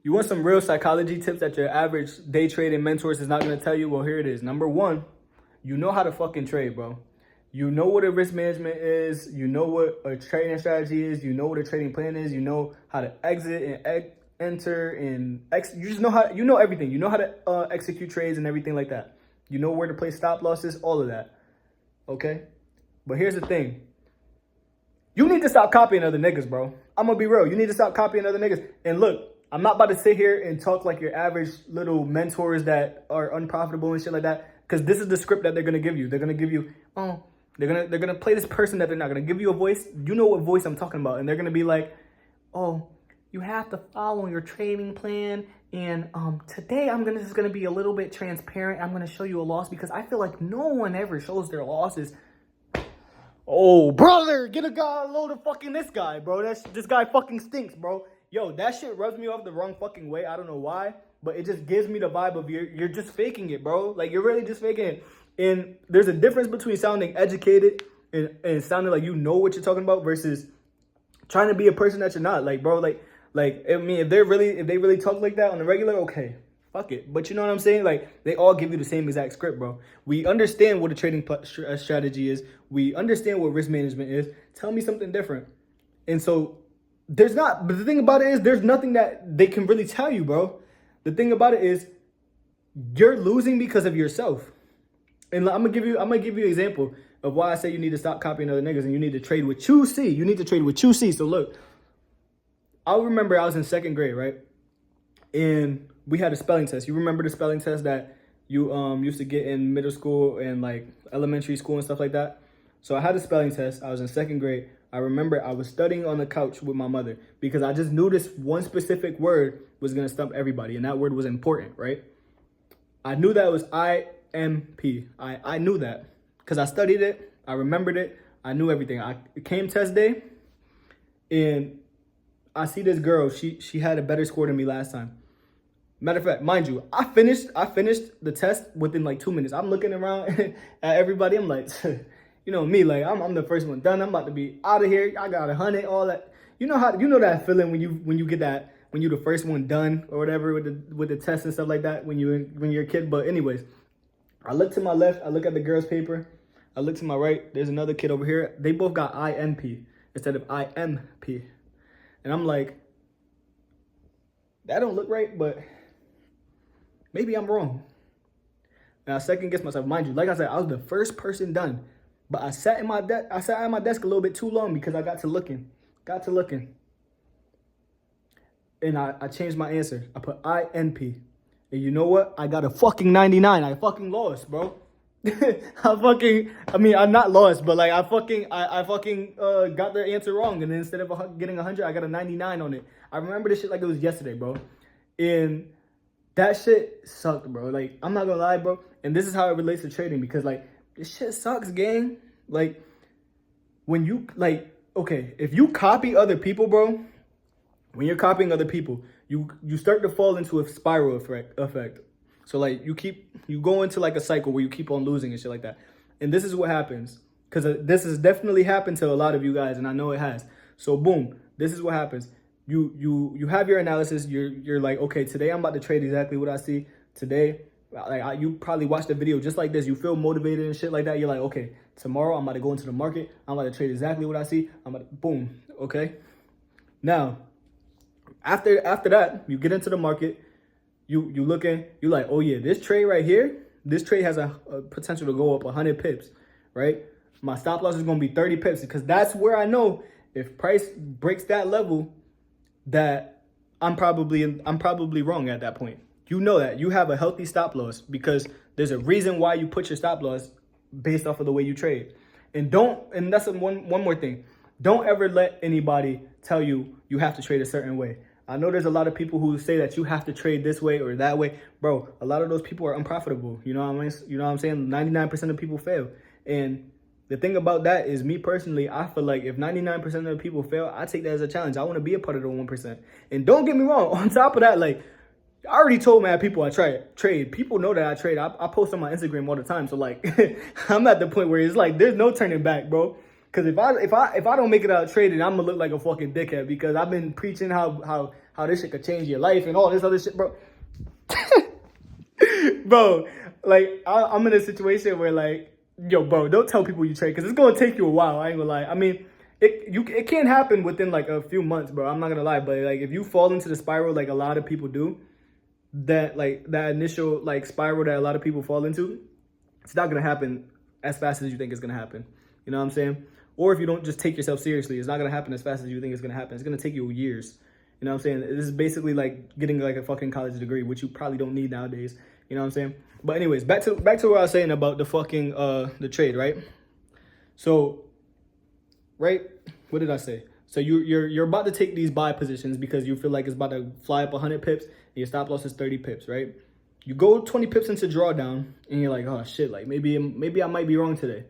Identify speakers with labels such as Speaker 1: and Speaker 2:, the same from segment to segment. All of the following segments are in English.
Speaker 1: You want some real psychology tips that your average day trading mentors is not going to tell you? Well, here it is. Number one, you know how to fucking trade, bro. You know what a risk management is. You know what a trading strategy is. You know what a trading plan is. You know how to exit and enter and you just know how, you know everything. You know how to execute trades and everything like that. You know where to place stop losses, all of that. Okay? But here's the thing. You need to stop copying other niggas, bro. I'm gonna be real. You need to stop copying other niggas. And look, I'm not about to sit here and talk like your average little mentors that are unprofitable and shit like that. Because this is the script that they're gonna give you. They're gonna give you, they're gonna play this person that they're not gonna give you a voice. You know what voice I'm talking about. And they're gonna be like, oh, you have to follow your trading plan. And today this is gonna be a little bit transparent. I'm gonna show you a loss because I feel like no one ever shows their losses. Oh, brother, get a guy a load of fucking this guy, bro. This guy fucking stinks, bro. Yo, that shit rubs me off the wrong fucking way. I don't know why, but it just gives me the vibe of you're just faking it, bro. Like, you're really just faking it. And there's a difference between sounding educated and sounding like you know what you're talking about versus trying to be a person that you're not. Like, bro, like I mean, if they really talk like that on the regular, okay, fuck it. But you know what I'm saying? Like, they all give you the same exact script, bro. We understand what a trading strategy is. We understand what risk management is. Tell me something different. And so but the thing about it is there's nothing that they can really tell you, bro. The thing about it is you're losing because of yourself. And I'm gonna give you an example of why I say you need to stop copying other niggas and you need to trade with Xauusd. You need to trade with Xauusd. So look, I remember I was in 2nd grade, right? And we had a spelling test. You remember the spelling test that you used to get in middle school and like elementary school and stuff like that? So I had a spelling test. I was in 2nd grade. I remember I was studying on the couch with my mother because I just knew this one specific word was going to stump everybody. And that word was important, right? I knew that it was IMP. I knew that because I studied it. I remembered it. I knew everything. It came test day and I see this girl. She had a better score than me last time. Matter of fact, mind you, I finished the test within like 2 minutes. I'm looking around at everybody. I'm like, you know me, like I'm the first one done. I'm about to be out of here. I got 100, all that. You know that feeling when you get that, when you're the first one done or whatever with the test and stuff like that when you're a kid. But anyways, I look to my left, I look at the girl's paper. I look to my right, there's another kid over here. They both got INP instead of IMP. And I'm like, that don't look right, but maybe I'm wrong. And I second guess myself. Mind you, like I said, I was the first person done. But I sat at my desk a little bit too long because I got to looking. And I changed my answer. I put INP. And you know what? I got a fucking 99. I fucking lost, bro. I'm not lost, but like I fucking got the answer wrong. And then instead of getting 100, I got a 99 on it. I remember this shit like it was yesterday, bro. And that shit sucked, bro. Like, I'm not gonna lie, bro. And this is how it relates to trading because like, this shit sucks, gang. Like, when you, like, okay, if you copy other people, bro, when you're copying other people, you start to fall into a spiral effect. So, like, you go into, like, a cycle where you keep on losing and shit like that. And this is what happens. Because this has definitely happened to a lot of you guys, and I know it has. So, boom, this is what happens. You have your analysis. You're like, okay, today I'm about to trade exactly what I see. Today, like you probably watched a video just like this. You feel motivated and shit like that. You're like, okay, tomorrow I'm about to go into the market. I'm about to trade exactly what I see. Boom, okay? Now, after that, you get into the market. You looking, you're like, oh yeah, this trade right here, this trade has a potential to go up 100 pips, right? My stop loss is going to be 30 pips because that's where I know if price breaks that level that I'm probably wrong at that point. You know that you have a healthy stop loss because there's a reason why you put your stop loss based off of the way you trade. And that's one more thing. Don't ever let anybody tell you you have to trade a certain way. I know there's a lot of people who say that you have to trade this way or that way. Bro, a lot of those people are unprofitable. You know what I mean? You know what I'm saying? 99% of people fail. And the thing about that is, me personally, I feel like if 99% of the people fail, I take that as a challenge. I want to be a part of the 1%. And don't get me wrong, on top of that, like, I already told mad people I trade. People know that I trade. I post on my Instagram all the time. So like, I'm at the point where it's like, there's no turning back, bro. Because if I don't make it out trading, I'm gonna look like a fucking dickhead because I've been preaching how how this shit could change your life and all this other shit, bro. Bro, like, I'm in a situation where, like, yo, bro, don't tell people you trade, because it's going to take you a while. I ain't gonna lie. I mean, it can't happen within, like, a few months, bro. I'm not gonna lie. But, like, if you fall into the spiral like a lot of people do, that initial, like, spiral that a lot of people fall into, it's not gonna happen as fast as you think it's gonna happen. You know what I'm saying? Or if you don't just take yourself seriously, it's not gonna happen as fast as you think it's gonna happen. It's gonna take you years. You know what I'm saying? This is basically like getting like a fucking college degree, which you probably don't need nowadays. You know what I'm saying? But anyways, back to what I was saying about the fucking the trade, right? So, right? What did I say? So you're about to take these buy positions because you feel like it's about to fly up 100 pips and your stop loss is 30 pips, right? You go 20 pips into drawdown and you're like, oh shit, like maybe I might be wrong today.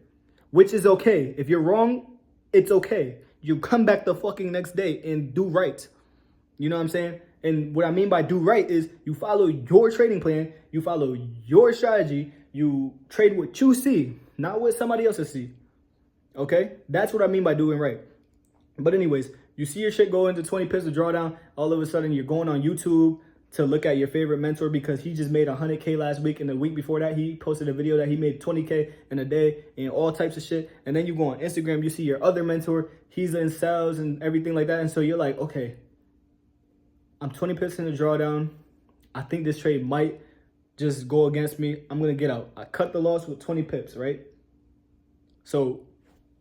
Speaker 1: Which is okay. If you're wrong, it's okay. You come back the fucking next day and do right. You know what I'm saying? And what I mean by do right is you follow your trading plan, you follow your strategy, you trade what you see, not what somebody else see. Okay? That's what I mean by doing right. But anyways, you see your shit go into 20 pips of drawdown, all of a sudden you're going on YouTube to look at your favorite mentor because he just made 100K last week, and the week before that he posted a video that he made 20K in a day and all types of shit. And then you go on Instagram, you see your other mentor, he's in sales and everything like that. And so you're like, okay, I'm 20 pips in the drawdown. I think this trade might just go against me. I'm going to get out. I cut the loss with 20 pips, right? So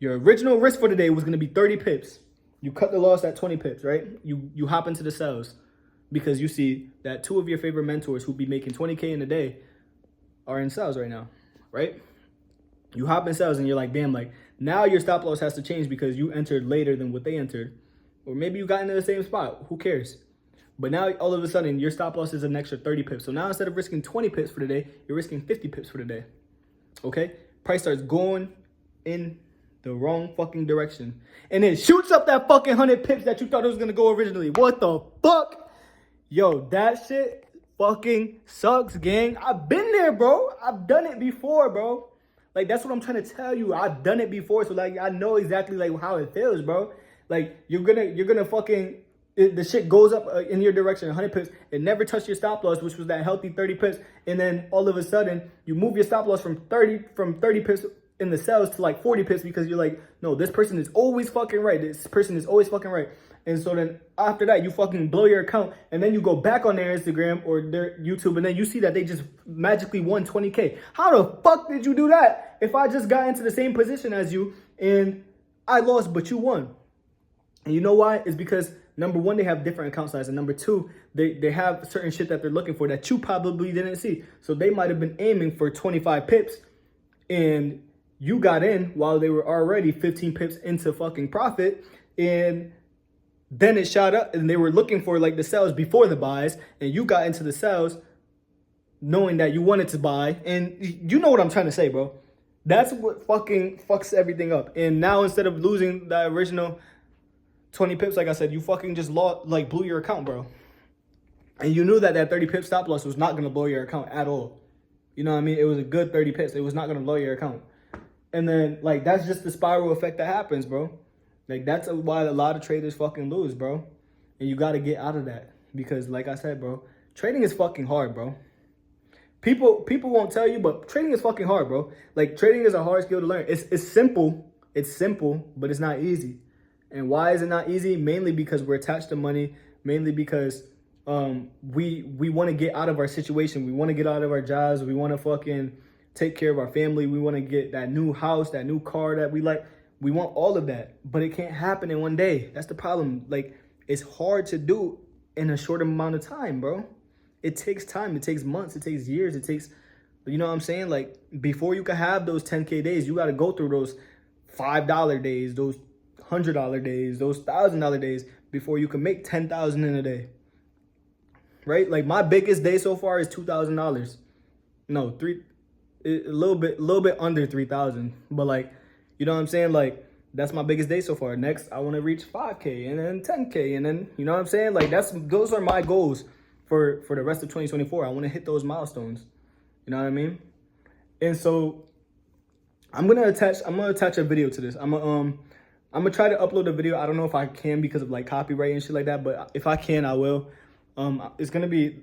Speaker 1: your original risk for the day was going to be 30 pips. You cut the loss at 20 pips, right? You hop into the sales because you see that two of your favorite mentors who be making 20K in a day are in sales right now, right? You hop in sales and you're like, damn, like now your stop loss has to change because you entered later than what they entered. Or maybe you got into the same spot. Who cares? But now all of a sudden your stop loss is an extra 30 pips. So now instead of risking 20 pips for the day, you're risking 50 pips for the day. Okay? Price starts going in the wrong fucking direction. And it shoots up that fucking 100 pips that you thought it was going to go originally. What the fuck? Yo, that shit fucking sucks, gang. I've been there, bro. I've done it before, bro. Like, that's what I'm trying to tell you. I've done it before. So, like, I know exactly, like, how it feels, bro. Like, you're gonna fucking... the shit goes up in your direction, 100 pips. It never touched your stop loss, which was that healthy 30 pips. And then all of a sudden, you move your stop loss from 30 pips in the sales to like 40 pips because you're like, no, this person is always fucking right. This person is always fucking right. And so then after that, you fucking blow your account. And then you go back on their Instagram or their YouTube. And then you see that they just magically won 20K. How the fuck did you do that? If I just got into the same position as you and I lost, but you won. And you know why? It's because... number one, they have different account size. And number two, they have certain shit that they're looking for that you probably didn't see. So they might have been aiming for 25 pips and you got in while they were already 15 pips into fucking profit. And then it shot up and they were looking for like the sells before the buys. And you got into the sells knowing that you wanted to buy. And you know what I'm trying to say, bro. That's what fucking fucks everything up. And now instead of losing the original 20 pips, like I said, you fucking just blew your account, bro. And you knew that 30 pip stop loss was not going to blow your account at all. You know what I mean? It was a good 30 pips. It was not going to blow your account. And then, like, that's just the spiral effect that happens, bro. Like, that's why a lot of traders fucking lose, bro. And you got to get out of that. Because, like I said, bro, trading is fucking hard, bro. People won't tell you, but trading is fucking hard, bro. Like, trading is a hard skill to learn. It's simple. It's simple, but it's not easy. And why is it not easy? Mainly because we're attached to money. Mainly because we want to get out of our situation. We want to get out of our jobs. We want to fucking take care of our family. We want to get that new house, that new car that we like. We want all of that. But it can't happen in one day. That's the problem. Like, it's hard to do in a short amount of time, bro. It takes time. It takes months. It takes years. It takes, you know what I'm saying? Like, before you can have those 10K days, you got to go through those $5 days, those $100 days, those $1,000 days before you can make $10,000 in a day, right? Like my biggest day so far is $2,000. No, a little bit under 3,000, but like, you know what I'm saying? Like that's my biggest day so far. Next, I want to reach 5K and then 10K, and then you know what I'm saying? Like those are my goals for the rest of 2024. I want to hit those milestones. You know what I mean? And so I'm gonna attach a video to this. I'm gonna I'm gonna try to upload a video. I don't know if I can because of like copyright and shit like that, but if I can, I will. It's gonna be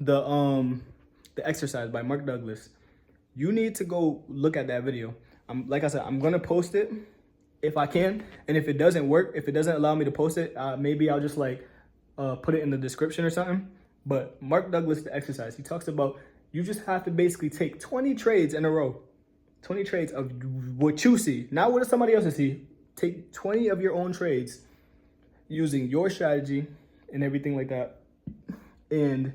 Speaker 1: the exercise by Mark Douglas. You need to go look at that video. Like I said, I'm gonna post it if I can, and if it doesn't work, if it doesn't allow me to post it, maybe I'll just like put it in the description or something. But Mark Douglas, the exercise, he talks about you just have to basically take 20 trades in a row, 20 trades of what you see, not what somebody else see. Take 20 of your own trades using your strategy and everything like that, and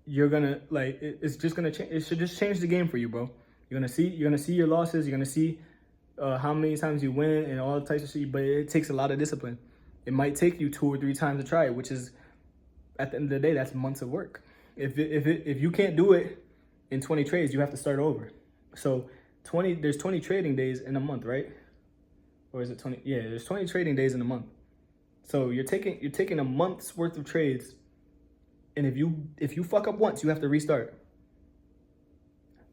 Speaker 1: you're gonna like it's just gonna change. It should just change the game for you, bro. You're gonna see your losses. You're gonna see how many times you win and all types of shit. But it takes a lot of discipline. It might take you 2 or 3 times to try it, which is at the end of the day, that's months of work. If you can't do it in 20 trades, you have to start over. So there's 20 trading days in a month, right? Or is it 20? Yeah, there's 20 trading days in a month. So you're taking a month's worth of trades, and if you fuck up once, you have to restart.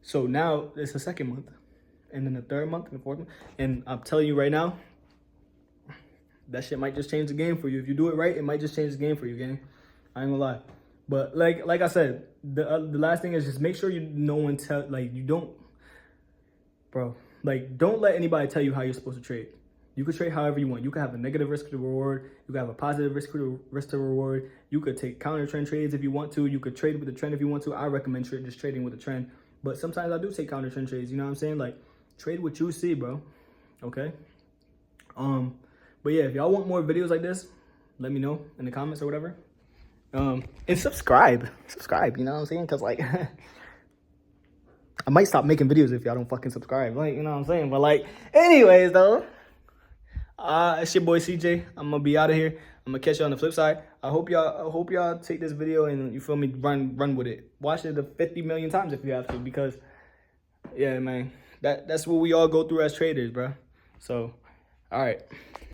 Speaker 1: So now it's the second month, and then the third month, and the fourth month. And I'm telling you right now, that shit might just change the game for you. If you do it right, it might just change the game for you, gang. I ain't gonna lie. But like I said, the last thing is just make sure no one don't let anybody tell you how you're supposed to trade. You could trade however you want. You could have a negative risk to reward. You could have a positive risk to reward. You could take counter trend trades if you want to. You could trade with the trend if you want to. I recommend just trading with the trend. But sometimes I do take counter trend trades. You know what I'm saying? Like, trade what you see, bro. Okay? But yeah, if y'all want more videos like this, let me know in the comments or whatever. And subscribe, you know what I'm saying? Because, like, I might stop making videos if y'all don't fucking subscribe. Like, you know what I'm saying? But, like, anyways, though, it's your boy CJ. I'm going to be out of here. I'm going to catch you on the flip side. I hope y'all take this video and, you feel me, run with it. Watch it 50 million times if you have to, because, yeah, man, that's what we all go through as traders, bro. So, all right.